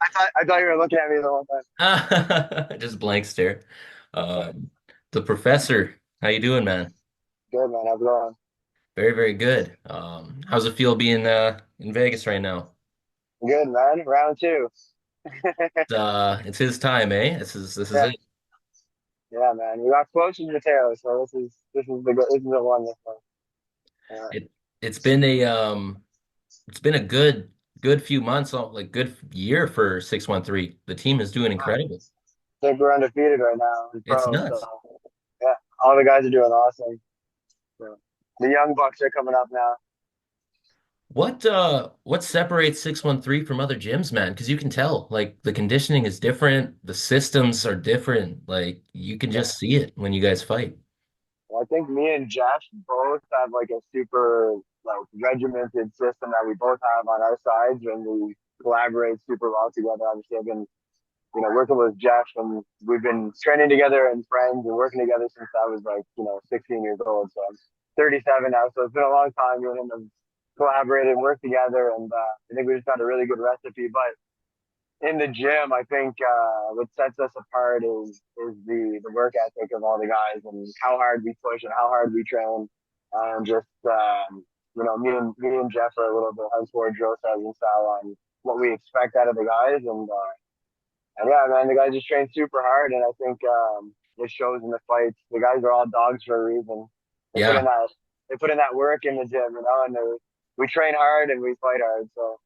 I thought you were looking at me the whole time. Just blank stare. Um, the professor, how you doing, man? Good man, how's it going? Very, very good. How's it feel being in Vegas right now? Good man. Round two. It's his time, eh? This is Yeah, it. yeah, man. We got close to Mateo, so this is the one. This one. Yeah, It it's been a good few months, like good year for 613. The team is doing incredible. I think we're undefeated right now in It's pro. So nuts. yeah, all the guys are doing awesome. So, the young bucks are coming up now. What separates 613 from other gyms, man? Because you can tell, like the conditioning is different, the systems are different. Like you can Yeah. just see it when you guys fight. Well, I think me and Jeff both have like a super like regimented system that we both have on our sides, and we collaborate super well together. Obviously, I've been working with Jeff, and we've been training together and friends and working together since I was like, 16 years old. So I'm 37 now. So it's been a long time. Me and him have collaborated and worked together. And I think we just got a really good recipe. But in the gym, I think what sets us apart is the work ethic of all the guys and how hard we push and how hard we train. And just, me and Jeff are a little bit hardcore drill sergeant style on what we expect out of the guys. And yeah, man, the guys just train super hard, and I think it shows in the fights. The guys are all dogs for a reason. They put in Yeah, that they put in that work in the gym, and we train hard and we fight hard. So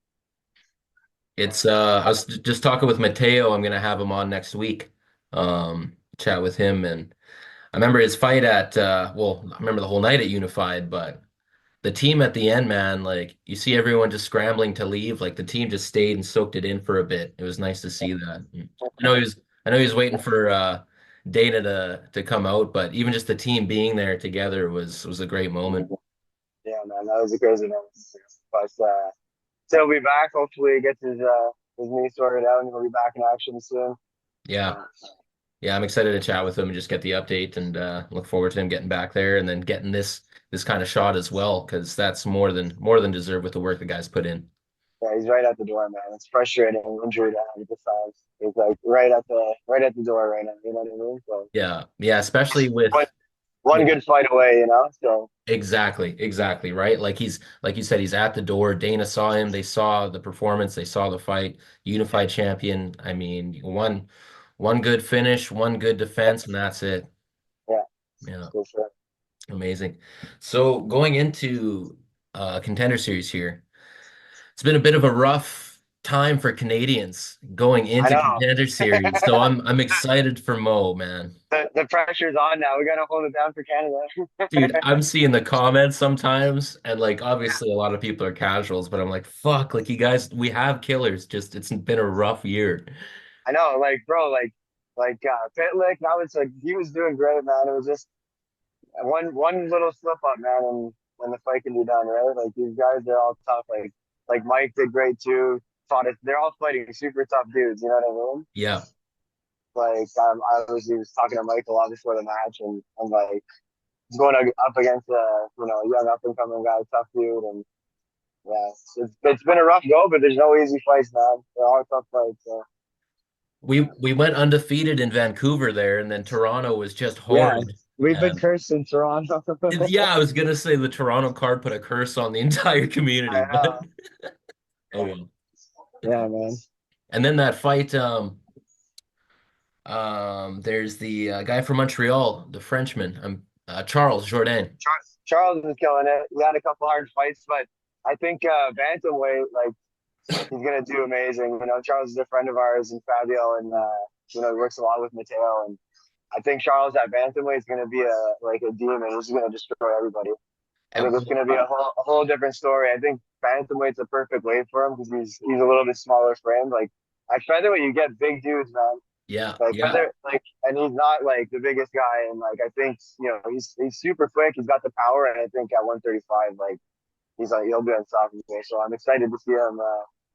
it's I was just talking with Mateo. I'm gonna have him on next week. Chat with him, and I remember his fight at well, I remember the whole night at Unified, but the team at the end, man, like you see everyone just scrambling to leave. Like the team just stayed and soaked it in for a bit. It was nice to see that. I know he was waiting for Dana to come out, but even just the team being there together was a great moment. yeah, man, that was a crazy moment. But so he'll be back. Hopefully, he gets his knee sorted out, and he'll be back in action soon. Yeah. Uh, Yeah, I'm excited to chat with him and just get the update and look forward to him getting back there and then getting this kind of shot as well, because that's more than deserved with the work the guys put in. yeah, he's right at the door, man. It's frustrating injury to have this size. He's like right at the door right now. You know what I mean? So Yeah. Yeah, especially one with one yeah, good fight away, So exactly, right? Like he's like you said, he's at the door. Dana saw him, they saw the performance, they saw the fight, unified champion. I mean, one good finish, one good defense, and that's it. yeah, Yeah, for sure. amazing. So going into contender series here. It's been a bit of a rough time for Canadians going I into know. Contender Series, so I'm excited for Mo, man. The pressure's on now. We gotta hold it down for Dude, Canada. I'm seeing the comments sometimes, and like obviously a lot of people are casuals, but I'm like, fuck, like you guys, we have killers. Just it's been a rough year. I know, like bro, Pitlick, that was like he was doing great, man. It was just one little slip up, man, and the fight can be done, right? Like these guys, they're all tough. Like Mike did great too. Fought it. They're all fighting super tough dudes. You know what I mean? Yeah. Like he was talking to Michael a lot before the match, and I'm like going up against a young up and coming guy, tough dude, and yeah, it's been a rough go, but there's no easy fights, man. They're all tough fights. So We went undefeated in Vancouver there, and then Toronto was just yeah, horrid. we've been And cursed in Toronto. yeah, I was gonna say the Toronto card put a curse on the entire community, I but know. oh well. Yeah, man. And then that fight, there's the guy from Montreal, the Frenchman, Charles Jourdain. Charles is killing it. We had a couple hard fights, but I think bantamweight, like he's gonna do amazing. Charles is a friend of ours and Fabio, and he works a lot with Mateo, and I think Charles at bantamweight is gonna be a demon. He's gonna destroy everybody. I think And it's going to be a whole different story. I think bantamweight's a perfect weight for him because he's a little bit smaller frame. Like at featherweight, you get big dudes, man. yeah, Like yeah, and he's not like the biggest guy. And like I think he's super quick. He's got the power, and I think at 135, like he'll be unstoppable. So I'm excited to see him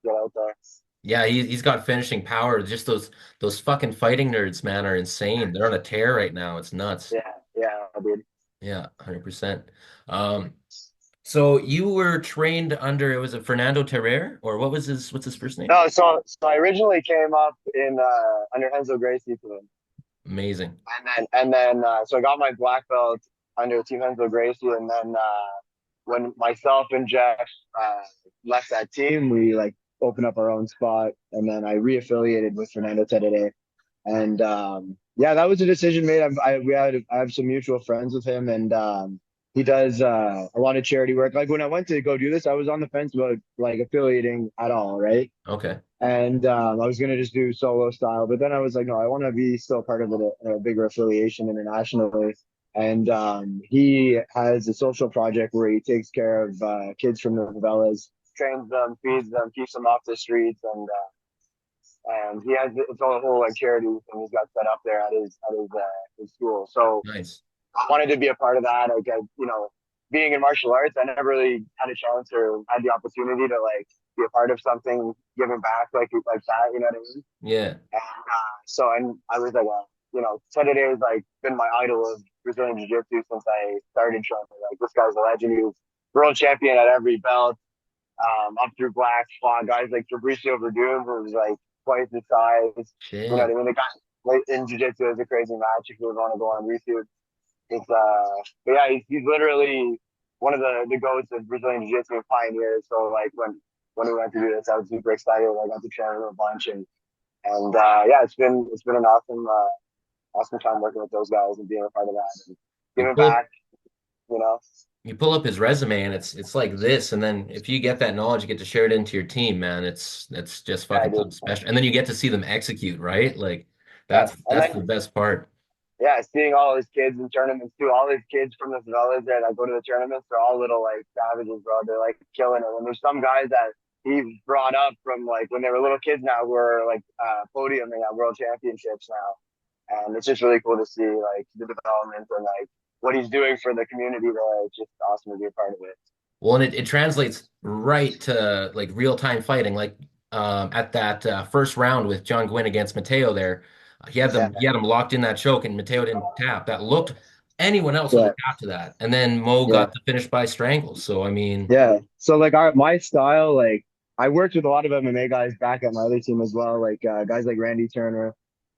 get out there. yeah. He's got finishing power. Just those fucking fighting nerds, man, are insane. They're on a tear right now. It's nuts. Yeah, yeah, dude. Yeah, 100%. Um, So you were trained under, was it Fernando Terrer, or what's his first name? No, so I originally came up in under Renzo Gracie team, Amazing. and then so I got my black belt under Team Renzo Gracie, and then when myself and Jeff uh, left that team, we like opened up our own spot, and then I reaffiliated with Fernando Terere. And yeah, that was a decision made. I have some mutual friends with him, and he does a lot of charity work. Like when I went to go do this, I was on the fence about like affiliating at all, right? Okay. And I was gonna just do solo style, but then I was like, no, I want to be still part of a bigger affiliation internationally. And he has a social project where he takes care of kids from the favelas, trains them, feeds them, keeps them off the streets, and he has it's all a whole like charity thing he's got set up there at his school. So Nice. I wanted to be a part of that. Like being in martial arts, I never really had a chance or had the opportunity to like be a part of something, giving back like that. You know what I mean? Yeah. And I was like, Teddy has like been my idol of Brazilian Jiu-Jitsu since I started training. Like this guy's a legend. He was world champion at every belt, up through black, fought guys like Fabricio Verdun, who was like twice his size. You know what Shit. I mean? The guy like, in jiu-jitsu is a crazy match if you want to go on YouTube. It's but yeah, he's literally one of the goats of Brazilian jiu-jitsu and pioneers. So like when we went to do this, I was super excited. I got to train with a bunch and yeah, it's been an awesome time working with those guys and being a part of that and You giving pull up back. You know, you pull up his resume and it's like this, and then if you get that knowledge, you get to share it into your team, man. It's just yeah, fucking dude. something special. And then you get to see them execute, right? Like Yeah, and that's the then best part. yeah, seeing all his kids in tournaments too. All his kids from the favelas there that go to the tournaments, they're all little like savages, bro. They're like killing it. And there's some guys that he brought up from like when they were little kids now who are like podiuming at world championships now. And it's just really cool to see like the development and like what he's doing for the community there. It's just awesome to be a part of it. Well, and it translates right to like real time fighting. Like at that first round with John Gwynn against Mateo there, Yeah, he had him locked in that choke, and Mateo didn't tap. That looked anyone else would yeah, have tapped to that, and then Mo yeah. got the finish by strangle. So I mean, Yeah. So like my style, like I worked with a lot of MMA guys back at my other team as well, like guys like Randy Turner.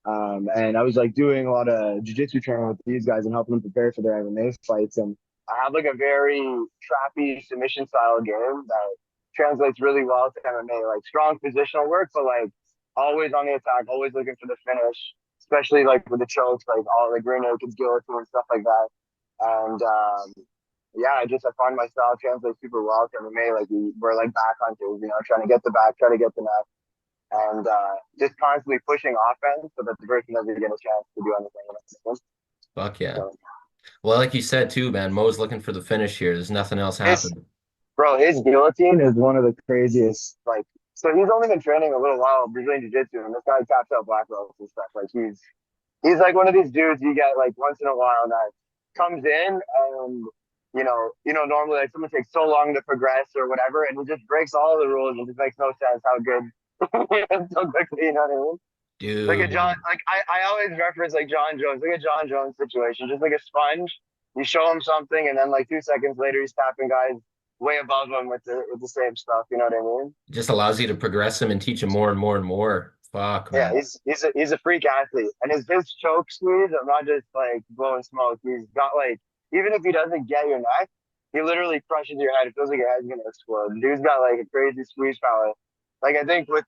And I was like doing a lot of jiu-jitsu training with these guys and helping them prepare for their MMA fights. And I have like a very trappy submission style game that translates really well to MMA, like strong positional work, but like always on the attack, always looking for the finish, especially like with the chokes, like all like rear naked guillotine and stuff like that. And yeah, I find my style translates super well to MMA. Like we're like back hunters, trying to get the back, try to get the neck, and just constantly pushing offense so that the person doesn't get a chance to do anything. fuck yeah. So Well, like you said too, man, Mo's looking for the finish here. There's nothing else his happened. his guillotine is one of the craziest. Like, so he's only been training a little while Brazilian Jiu Jitsu, and this guy taps out black belts and stuff. Like he's like one of these dudes you get like once in a while that comes in and normally like someone takes so long to progress or whatever, and he just breaks all the rules. It just makes no sense how good so quickly. You know what I mean? Like a John, Dude, like I always reference like John Jones, like a John Jones situation, just like a sponge. You show him something, and then like 2 seconds later, he's tapping guys way above him with the same stuff. You know what I mean? just allows you to progress him and teach him more and more and more. Fuck, Yeah, man. he's a freak athlete, and his choke squeeze. I'm not just like blowing smoke. He's got like even if he doesn't get your neck, he literally crushes your head. It feels like your head's gonna explode. The dude's got like a crazy squeeze power. Like I think with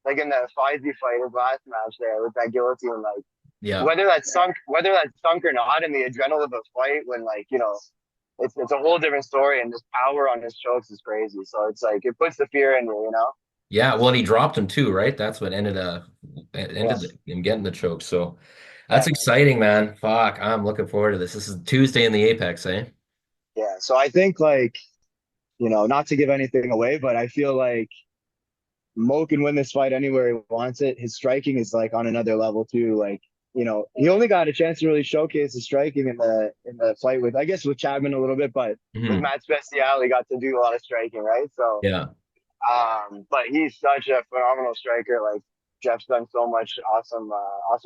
like in the Fizzy fight, his last match there with that guillotine, like Yeah. whether that's sunk or not, in the adrenaline of a fight, when like it's a whole different story, and this power on his chokes is crazy. So it's like it puts the fear in you. Yeah, well, and he dropped him too, right? That's what Yeah, ended him getting the choke. So yeah, that's exciting, man. Fuck, I'm looking forward to this. This is Tuesday in the Apex, eh? yeah. So I think like not to give anything away, but I feel like Mo can win this fight anywhere he wants it. His striking is like on another level too. Like, he only got a chance to really showcase his striking in the fight with I guess with Chapman a little bit, but with Hmm. Matt Speciale, he got to do a lot of striking, right? So Yeah. but he's such a phenomenal striker. Like Jeff's done so much awesome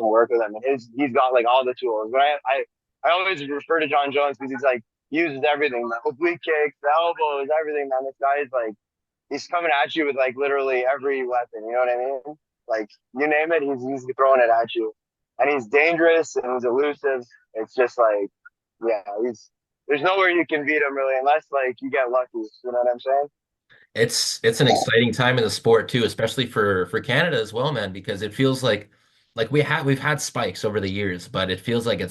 work with him, and he's got like all the tools. But I always refer to John Jones because he's like uses everything, the oblique kicks, the elbows, everything, man. This guy is like, he's coming at you with like literally every weapon. You know what I mean? Like you name it, he's throwing it at you, and he's dangerous and he's elusive. It's just like, yeah, he's there's nowhere you can beat him really, unless like you get lucky. You know what I'm saying? It's an exciting time in the sport too, especially for Canada as well, man, because it feels like we've had spikes over the years, but it feels like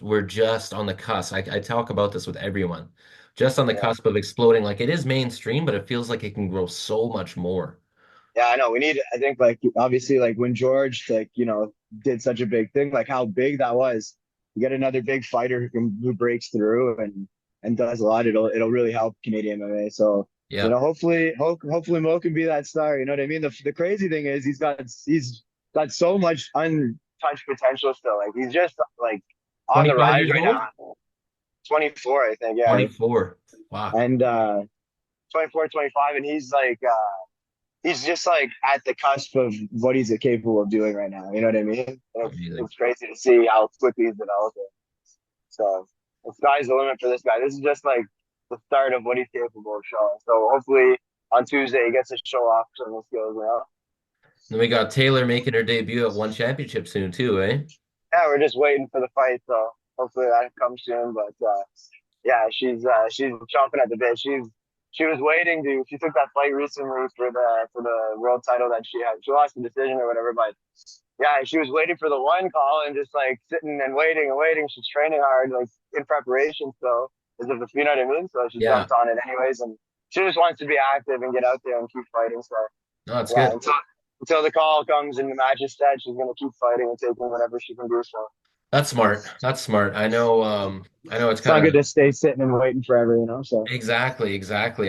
we're just on the cusp. I talk about this with everyone. Just on the Yeah. cusp of exploding. Like it is mainstream, but it feels like it can grow so much more. Yeah, I know. We need, I think, like, obviously, like, when George, like, did such a big thing, like, how big that was. You get another big fighter who breaks through and does a lot. It'll really help Canadian MMA. So, Yeah. hopefully Mo can be that star. You know what I mean? The crazy thing is he's got so much untouched potential still. Like, he's just, like, on the 25 rise years right old? now. 24, I think. Yeah. 24. Fuck. And 24, 25. And he's just like at the cusp of what he's capable of doing right now. You know what I mean? And Amazing. it's crazy to see how quickly he's developing. So the sky's the limit for this guy. This is just like the start of what he's capable of showing. So hopefully on Tuesday he gets to show off some of his skills. Then we got Taylor making her debut at One Championship soon too, eh? Yeah, we're just waiting for the fight. So hopefully that comes soon. But yeah, she's chomping at the bit. She was waiting to. She took that fight recently for the world title that she had. She lost the decision or whatever, but yeah, she was waiting for the one call and just like sitting and waiting and waiting. She's training hard, like in preparation. So as if you know what I mean. So she Yeah. jumped on it anyways, and she just wants to be active and get out there and keep fighting. So No, it's yeah, good. until the call comes and the match is set, she's gonna keep fighting and taking whatever she can do. So That's smart. That's smart. I know it's it's not kind good of to stay sitting and waiting forever, So exactly.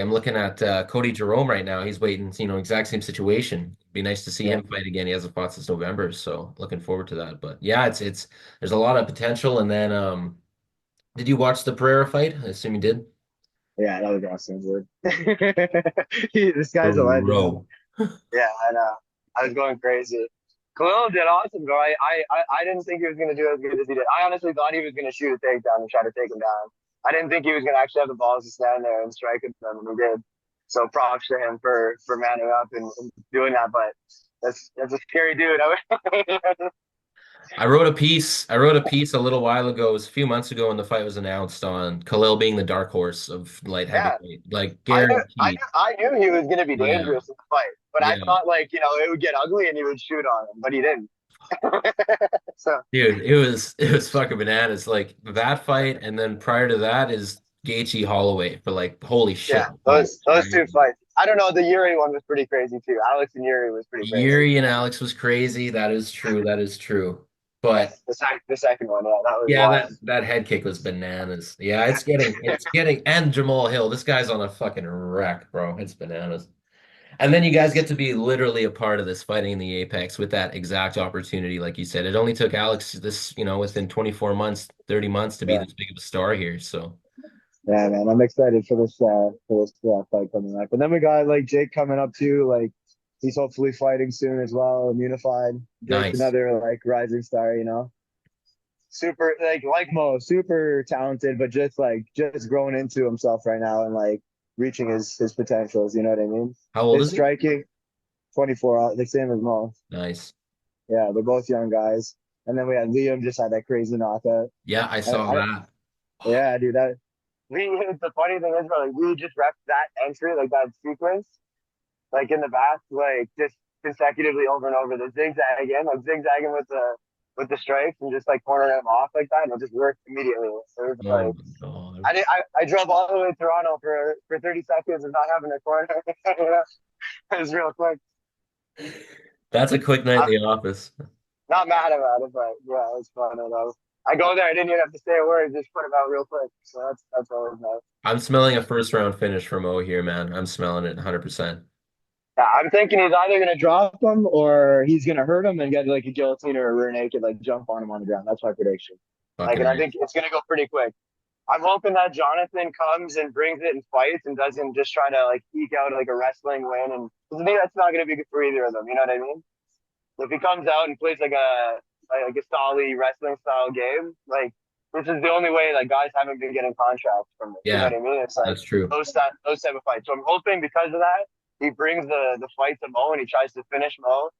I'm looking at Cody Jerome right now. He's waiting, exact same situation. Be nice to see yeah. him fight again. He hasn't fought since November, so looking forward to that. But yeah, it's there's a lot of potential. And then did you watch the Pereira fight? I assume you did. Yeah, that was awesome, dude. This guy's a legend, man. Bro. Yeah, I know. I was going crazy. Khalil did awesome, bro. I didn't think he was gonna do as good as he did. I honestly thought he was gonna shoot a takedown and try to take him down. I didn't think he was gonna actually have the balls to stand there and strike at them, and he did. So props to him for manning up and doing that. But that's a scary dude. I wrote a piece a little while ago, it was a few months ago when the fight was announced on Khalil being the dark horse of light Yeah, heavyweight. Like I knew, I guaranteed. knew, I knew he was gonna be Yeah. dangerous in the fight, but I Yeah. thought like it would get ugly and he would shoot on him, but he didn't. So Dude, it was fucking bananas. Like that fight, and then prior to that is Gaethje Holloway for like holy yeah, shit. those Right? two fights. I don't know. The Yuri one was pretty crazy too. Alex and Yuri was pretty crazy. Yuri and Alex was crazy. That is true. That is true. Yeah, But the second one, yeah, that was yeah, wild. that head kick was bananas. Yeah, it's getting and Jamal Hill. This guy's on a fucking wreck, bro. It's bananas. And then you guys get to be literally a part of this fighting in the Apex with that exact opportunity, like you said. It only took Alex within 24 months, 30 months to be Yeah, this big of a star here. So yeah, man, I'm excited for this fight coming up. And then we got like Jake coming up too. Like he's hopefully fighting soon as well. Unified. Jake's nice. another like rising star. Super like Mo, super talented, but just growing into himself right now and like reaching his potentials. You know what I mean? How old His is he? striking, 24, the same as Mo. Nice. Yeah, they're both young guys. And then we had Liam just had that crazy knockout. Yeah, I I, saw I that. yeah, dude, that we the funny thing is, bro, like we just repped that entry, like that sequence, like in the back, like just consecutively over and over. The zigzagging with the strikes and just like cornering him off like that, and it just worked immediately. So it was Oh like my God. I drove all the way to Toronto for 30 seconds of not having a corner. It was real quick. That's a quick night in I'm the office. not mad about it, but yeah, it was fun. I go there, I didn't even have to say a word, just put him out real quick. So that's always nice. I'm smelling a first round finish from O here, man. I'm smelling it 100%. Yeah, I'm thinking he's either gonna drop him or he's gonna hurt him and get like a guillotine or a rear naked, like jump on him on the ground. That's my prediction. Like, Fucking and I right. think it's gonna go pretty quick. I'm hoping that Jonathan comes and brings it and fights and doesn't just try to like eke out like a wrestling win. And 'cause I think that's not gonna be good for either of them. You know what I mean? If he comes out and plays like a solid wrestling style game, like this is the only way like guys haven't been getting contracts from it. You know Yeah, what I mean? It's like that's true. those type of fights. So I'm hoping because of that, he brings the fight to Mo and he tries to finish Mo,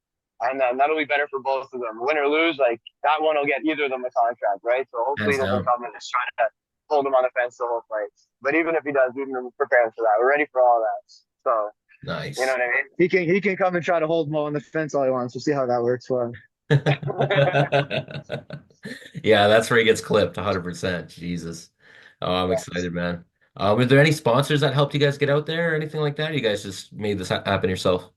and then that'll be better for both of them. Win or lose, like that one will get either of them a contract, right? So hopefully Hands he doesn't down. come and just try to hold him on the fence the whole fight. But even if he does, we've been preparing for that. We're ready for all that. So you know Nice. what I mean? He can come and try to hold Mo on the fence all he wants. We'll see how that works for him. Yeah, that's where he gets clipped 100%. Jesus. Oh, I'm excited, man. Were there any sponsors that helped you guys get out there or anything like that? Or you guys just made this happen yourself?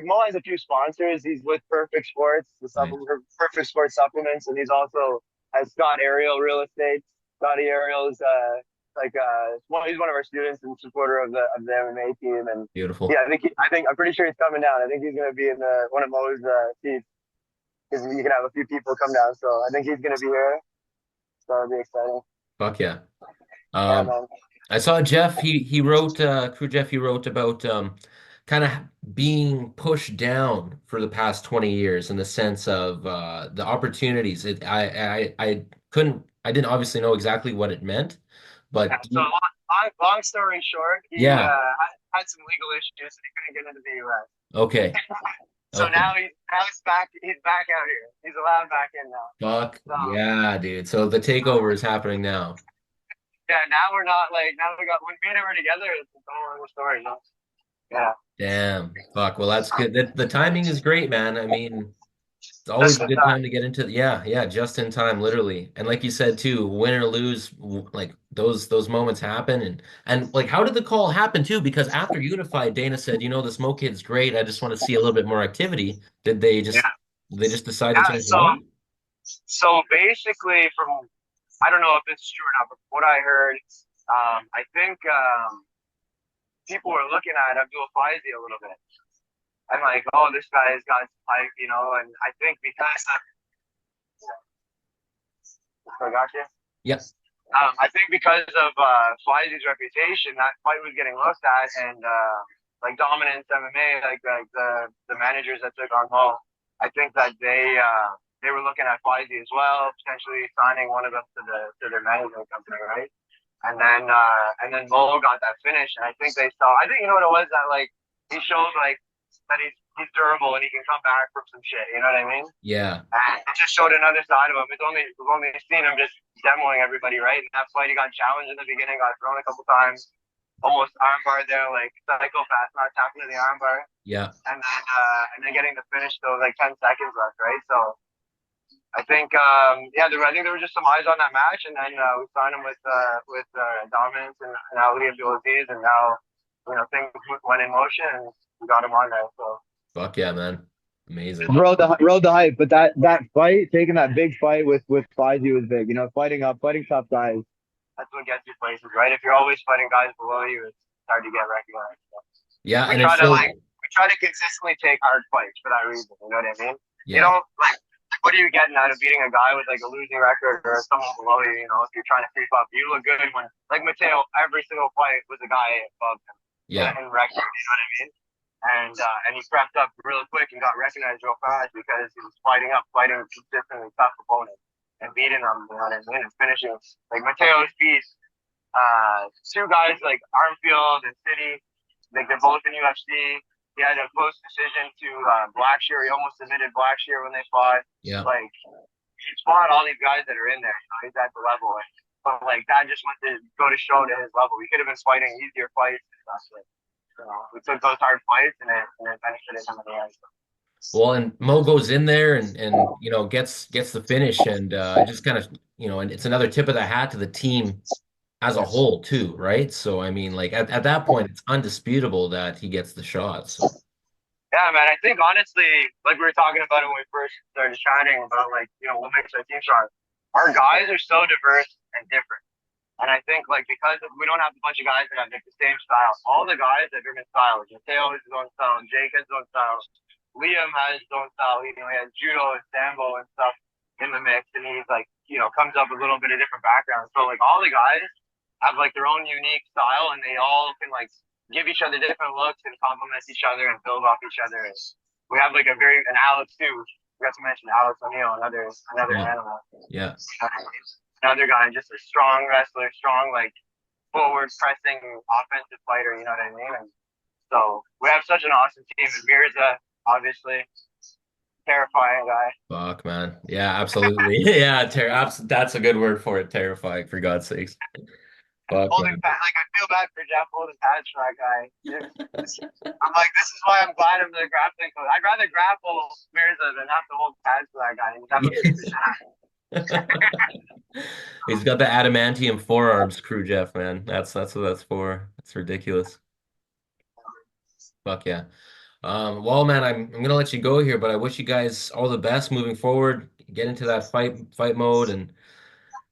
Mo has a few sponsors. He's with Perfect Sports, the Nice. supplement, Perfect Sports supplements, and he's also has Scott Ariel Real Estate. Scotty Ariel is he's one of our students and supporter of the MMA team, and Beautiful. yeah, I'm pretty sure he's coming down. I think he's going to be in one of Mo's seats because you can have a few people come down. So I think he's going to be here. So it'll be exciting. Fuck yeah. Yeah, Um, man. I saw Jeff, he wrote Crew Jeff, he wrote about kind of being pushed down for the past 20 years in the sense of the opportunities. I didn't obviously know exactly what it meant, Yeah, but so long story short, he yeah, had some legal issues and he couldn't get into the U.S. okay, So okay. now he's back. He's back out here. He's allowed back in now. Fuck So yeah, dude. So the takeover is happening now. yeah, now we're not like now we got when me and him are together. It's a whole other story. No? Yeah, Damn. Fuck. Well, that's good. The timing is great, man. I mean, it's always just a in good time. time to get into, yeah, yeah, just in time, literally. And like you said too, win or lose, like those moments happen. And like, how did the call happen too? Because after Unified, Dana said, the Smoke Kid's great. I just want to see a little bit more activity. Yeah, Did they just decide to yeah. change the mind? So basically, from I don't know if it's true or not, but what I heard, I think people were looking at Abdul Faizi a little bit. I'm like, oh, this guy's got hype, you know, and I think because of, I got you. Yeah, I think because of Flyzy's reputation, that fight was getting looked at, and like Dominance MMA, like the managers that took on Mo, I think that they were looking at Flyzy as well, potentially signing one of them to their management company, right? And then Mo got that finish, and I think they saw. I think you know what it was that like he showed like that he's durable and he can come back from some shit. You know what I mean? yeah, And it just showed another side of him. We've only seen him just demoing everybody, right? And that's why he got challenged in the beginning, got thrown a couple times, almost armbar there, like psychopath, not tapping to the armbar, yeah. and then getting the finish though, like 10 seconds left, right? So I think I think there were just some eyes on that match, and then we signed him with Dominance and Ali Abdulaziz, and now things went in motion and we got him on there. So Fuck yeah, man. Amazing. rode the hype, but that fight, taking that big fight with Faizi was big. You know, fighting tough guys. That's what gets you places, right? If you're always fighting guys below you, it's hard to get recognized. So Yeah, we and try it's to so, we try to consistently take hard fights for that reason. You know what I mean? You yeah, don't like what are you getting out of beating a guy with like a losing record or someone below you? You know, if you're trying to creep up, you look good when like Mateo. Every single fight was a guy above him yeah, in record. You know what I mean? And he prepped up real quick and got recognized real fast because he was fighting consistently tough opponents and beating them. You know what I mean? And finishing like Mateo's beat two guys like Armfield and City. Like they're both in UFC. He had a close decision to Blackshear. He almost submitted Blackshear when they fought. yeah. Like he's fought all these guys that are in there. You know, he's at the level. But like that just went to go to show to his level. He could have been fighting easier fights and stuff. Like, we took those hard fights and it benefited him in the end. Well, and Mo goes in there and gets the finish and just kind of and it's another tip of the hat to the team as a whole too, right? So I mean, like at that point, it's undisputable that he gets the shot. So Yeah, man. I think honestly, like we were talking about it when we first started chatting about like what makes our team strong. Our guys are so diverse and different. And I think like because we don't have a bunch of guys that have like the same style. All the guys have different styles. Mateo has his own style. Jake has his own style. Liam has his own style. He has judo and sambo and stuff in the mix, and he's like comes up with a little bit of different backgrounds. So like all the guys have like their own unique style, and they all can like give each other different looks and complement each other and build off each other. And we have like an Alex too. forgot to mention Alex O'Neill, another Yeah, animal. yeah. Another guy, just a strong wrestler, strong like forward pressing offensive fighter. You know what I mean? And so we have such an awesome team. And Mirza, obviously, terrifying guy. Fuck, man. Yeah, absolutely. Yeah, that's a good word for it. Terrifying, for God's sakes. Fuck, Holding man. like I feel bad for Jeff holding pads for that guy. I'm like, this is why I'm glad I'm the grappling coach. I'd rather grapple Mirza than have to hold pads for that guy and have him beat the shit out of He's got the adamantium forearms, Crew Jeff, man. That's what that's for. That's ridiculous. Fuck yeah. Well, man, I'm gonna let you go here, but I wish you guys all the best moving forward. Get into that fight mode and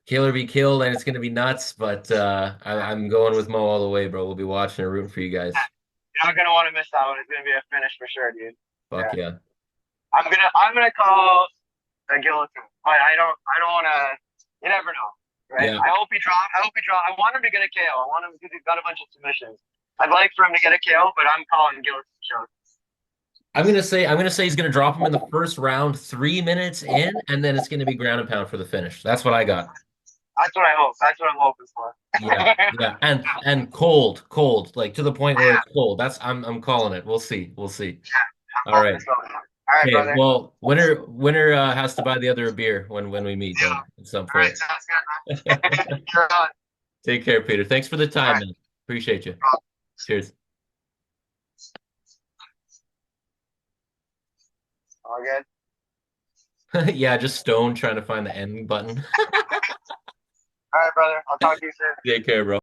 kill or be killed, and it's gonna be nuts. But I'm going with Mo all the way, bro. We'll be watching and rooting for you guys. that. You're not gonna want to miss that one. It's gonna be a finish for sure, dude. Fuck Yeah. yeah. I'm gonna call a guillotine. But I don't wanna you never know. Right? Yeah. I hope he drop. I want him to get a KO. I want him because he's got a bunch of submissions. I'd like for him to get a KO, but I'm calling guillotine show. I'm gonna say he's gonna drop him in the first round, 3 minutes in, and then it's gonna be ground and pound for the finish. That's what I got. That's what I hope. That's what I'm hoping for. Yeah, yeah, and cold, like to the point where it's cold. I'm calling it. We'll see. We'll see. I'm All right. hoping so. All right, Okay. brother. Well, winner has to buy the other a beer when we meet Yeah. then at some All right, point. sounds good, man. You're on. Take care, Peter. Thanks for the All time, right. man. Appreciate you. Cheers. All good. Yeah, just stone trying to find the end button. All right, brother. I'll talk to you soon. Take care, bro.